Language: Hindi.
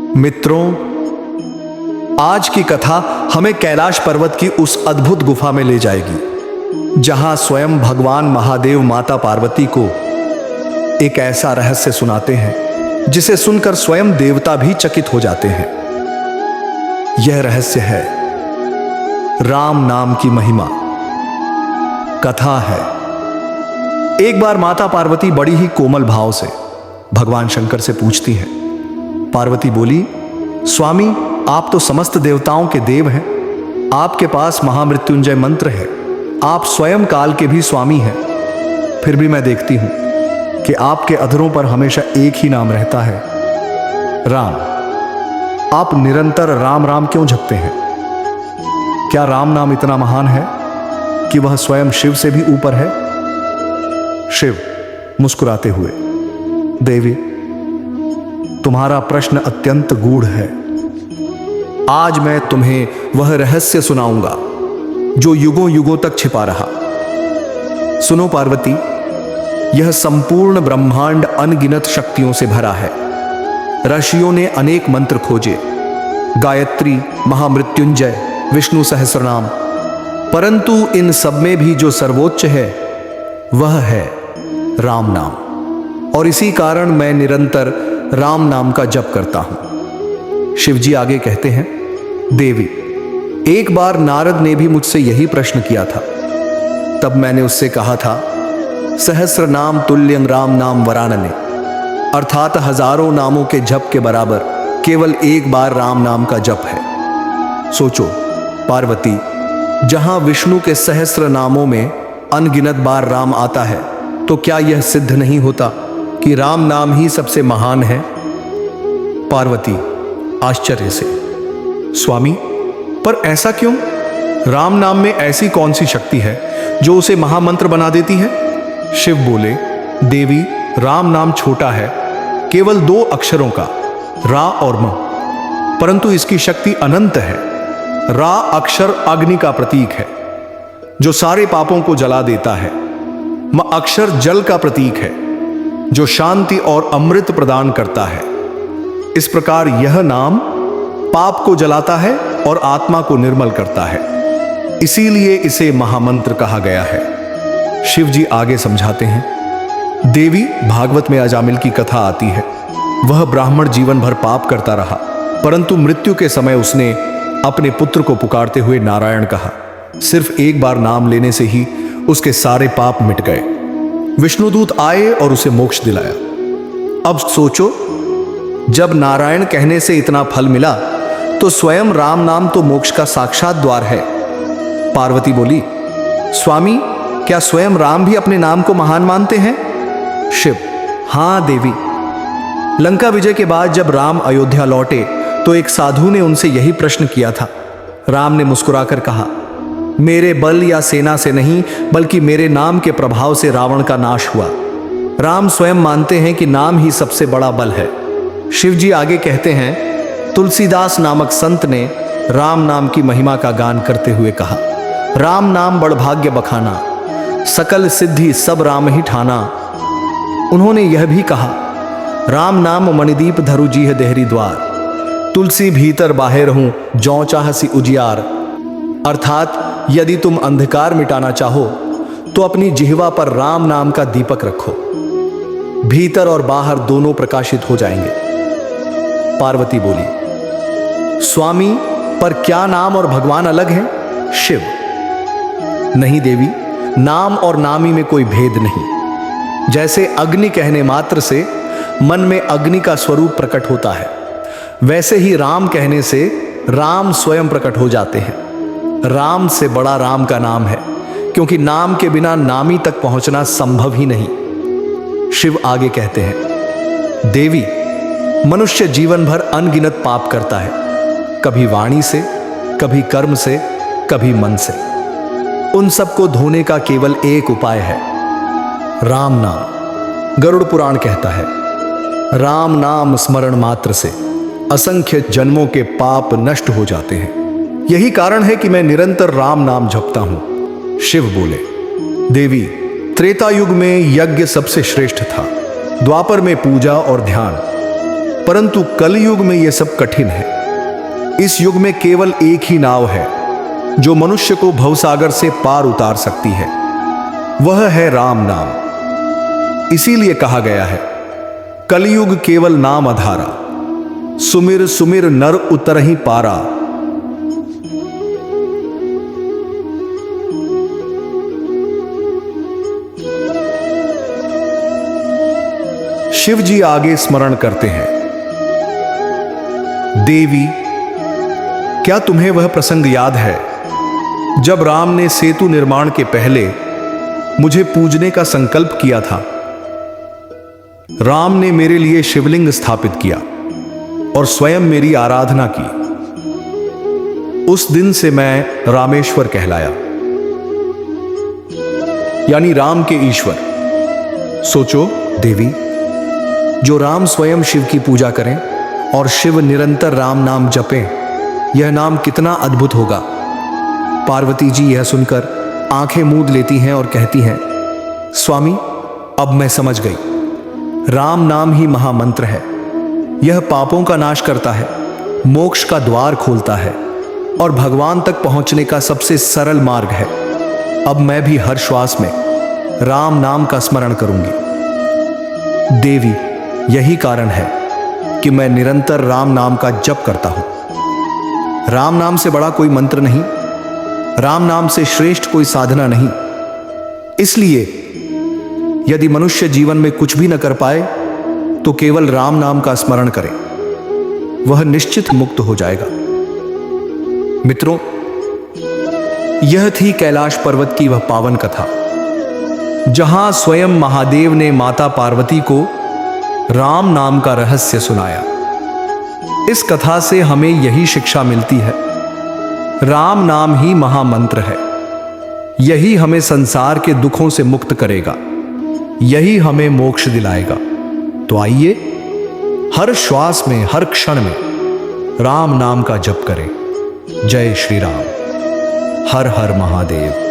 मित्रों, आज की कथा हमें कैलाश पर्वत की उस अद्भुत गुफा में ले जाएगी जहां स्वयं भगवान महादेव माता पार्वती को एक ऐसा रहस्य सुनाते हैं जिसे सुनकर स्वयं देवता भी चकित हो जाते हैं। यह रहस्य है राम नाम की महिमा। कथा है, एक बार माता पार्वती बड़ी ही कोमल भाव से भगवान शंकर से पूछती हैं। पार्वती बोली, स्वामी, आप तो समस्त देवताओं के देव हैं, आपके पास महामृत्युंजय मंत्र है, आप स्वयं काल के भी स्वामी हैं, फिर भी मैं देखती हूं कि आपके अधरों पर हमेशा एक ही नाम रहता है, राम। आप निरंतर राम राम क्यों जपते हैं? क्या राम नाम इतना महान है कि वह स्वयं शिव से भी ऊपर है? शिव मुस्कुराते हुए, देवी, तुम्हारा प्रश्न अत्यंत गूढ़ है। आज मैं तुम्हें वह रहस्य सुनाऊंगा जो युगों युगों तक छिपा रहा। सुनो पार्वती, यह संपूर्ण ब्रह्मांड अनगिनत शक्तियों से भरा है। ऋषियों ने अनेक मंत्र खोजे, गायत्री, महामृत्युंजय, विष्णु सहस्रनाम, परंतु इन सब में भी जो सर्वोच्च है वह है राम नाम। और इसी कारण मैं निरंतर राम नाम का जप करता हूं। शिवजी आगे कहते हैं, देवी, एक बार नारद ने भी मुझसे यही प्रश्न किया था। तब मैंने उससे कहा था, सहस्र नाम तुल्यं राम नाम वरानने, अर्थात हजारों नामों के जप के बराबर केवल एक बार राम नाम का जप है। सोचो पार्वती, जहां विष्णु के सहस्र नामों में अनगिनत बार राम आता है, तो क्या यह सिद्ध नहीं होता कि राम नाम ही सबसे महान है? पार्वती आश्चर्य से, स्वामी, पर ऐसा क्यों? राम नाम में ऐसी कौन सी शक्ति है जो उसे महामंत्र बना देती है? शिव बोले, देवी, राम नाम छोटा है, केवल 2 अक्षरों का, रा और म, परंतु इसकी शक्ति अनंत है। रा अक्षर अग्नि का प्रतीक है जो सारे पापों को जला देता है। म अक्षर जल का प्रतीक है जो शांति और अमृत प्रदान करता है। इस प्रकार यह नाम पाप को जलाता है और आत्मा को निर्मल करता है, इसीलिए इसे महामंत्र कहा गया है। शिव जी आगे समझाते हैं, देवी, भागवत में अजामिल की कथा आती है। वह ब्राह्मण जीवन भर पाप करता रहा, परंतु मृत्यु के समय उसने अपने पुत्र को पुकारते हुए नारायण कहा। सिर्फ एक बार नाम लेने से ही उसके सारे पाप मिट गए। विष्णुदूत आए और उसे मोक्ष दिलाया। अब सोचो, जब नारायण कहने से इतना फल मिला तो स्वयं राम नाम तो मोक्ष का साक्षात द्वार है। पार्वती बोली, स्वामी, क्या स्वयं राम भी अपने नाम को महान मानते हैं? शिव, हां देवी। लंका विजय के बाद जब राम अयोध्या लौटे तो एक साधु ने उनसे यही प्रश्न किया था। राम ने मुस्कुराकर कहा, मेरे बल या सेना से नहीं, बल्कि मेरे नाम के प्रभाव से रावण का नाश हुआ। राम स्वयं मानते हैं कि नाम ही सबसे बड़ा बल है। शिव जी आगे कहते हैं, तुलसीदास नामक संत ने राम नाम की महिमा का गान करते हुए कहा, राम नाम बड़ भाग्य बखाना, सकल सिद्धि सब राम ही ठाना। उन्होंने यह भी कहा, राम नाम मणिदीप धरु जीह देहरी द्वार, तुलसी भीतर बाहर हूं जौ चाहसी उजियार। अर्थात यदि तुम अंधकार मिटाना चाहो तो अपनी जिह्वा पर राम नाम का दीपक रखो, भीतर और बाहर दोनों प्रकाशित हो जाएंगे। पार्वती बोली, स्वामी, पर क्या नाम और भगवान अलग हैं? शिव, नहीं देवी, नाम और नामी में कोई भेद नहीं। जैसे अग्नि कहने मात्र से मन में अग्नि का स्वरूप प्रकट होता है, वैसे ही राम कहने से राम स्वयं प्रकट हो जाते हैं। राम से बड़ा राम का नाम है, क्योंकि नाम के बिना नामी तक पहुंचना संभव ही नहीं। शिव आगे कहते हैं, देवी, मनुष्य जीवन भर अनगिनत पाप करता है, कभी वाणी से, कभी कर्म से, कभी मन से। उन सबको धोने का केवल एक उपाय है, राम नाम। गरुड़ पुराण कहता है, राम नाम स्मरण मात्र से असंख्य जन्मों के पाप नष्ट हो जाते हैं। यही कारण है कि मैं निरंतर राम नाम जपता हूं। शिव बोले, देवी, त्रेता युग में यज्ञ सबसे श्रेष्ठ था, द्वापर में पूजा और ध्यान, परंतु कलयुग में यह सब कठिन है। इस युग में केवल एक ही नाव है जो मनुष्य को भवसागर से पार उतार सकती है, वह है राम नाम। इसीलिए कहा गया है, कलयुग केवल नाम आधारा, सुमिर सुमिर नर उतरहि पारा। शिव जी आगे स्मरण करते हैं, देवी, क्या तुम्हें वह प्रसंग याद है जब राम ने सेतु निर्माण के पहले मुझे पूजने का संकल्प किया था? राम ने मेरे लिए शिवलिंग स्थापित किया और स्वयं मेरी आराधना की। उस दिन से मैं रामेश्वर कहलाया, यानी राम के ईश्वर। सोचो देवी, जो राम स्वयं शिव की पूजा करें और शिव निरंतर राम नाम जपें, यह नाम कितना अद्भुत होगा। पार्वती जी यह सुनकर आंखें मूंद लेती हैं और कहती हैं, स्वामी, अब मैं समझ गई, राम नाम ही महामंत्र है। यह पापों का नाश करता है, मोक्ष का द्वार खोलता है और भगवान तक पहुंचने का सबसे सरल मार्ग है। अब मैं भी हर श्वास में राम नाम का स्मरण करूंगी। देवी, यही कारण है कि मैं निरंतर राम नाम का जप करता हूं। राम नाम से बड़ा कोई मंत्र नहीं, राम नाम से श्रेष्ठ कोई साधना नहीं। इसलिए यदि मनुष्य जीवन में कुछ भी न कर पाए तो केवल राम नाम का स्मरण करें, वह निश्चित मुक्त हो जाएगा। मित्रों, यह थी कैलाश पर्वत की वह पावन कथा जहां स्वयं महादेव ने माता पार्वती को राम नाम का रहस्य सुनाया। इस कथा से हमें यही शिक्षा मिलती है, राम नाम ही महामंत्र है। यही हमें संसार के दुखों से मुक्त करेगा, यही हमें मोक्ष दिलाएगा। तो आइए हर श्वास में, हर क्षण में राम नाम का जप करें। जय श्री राम। हर हर महादेव।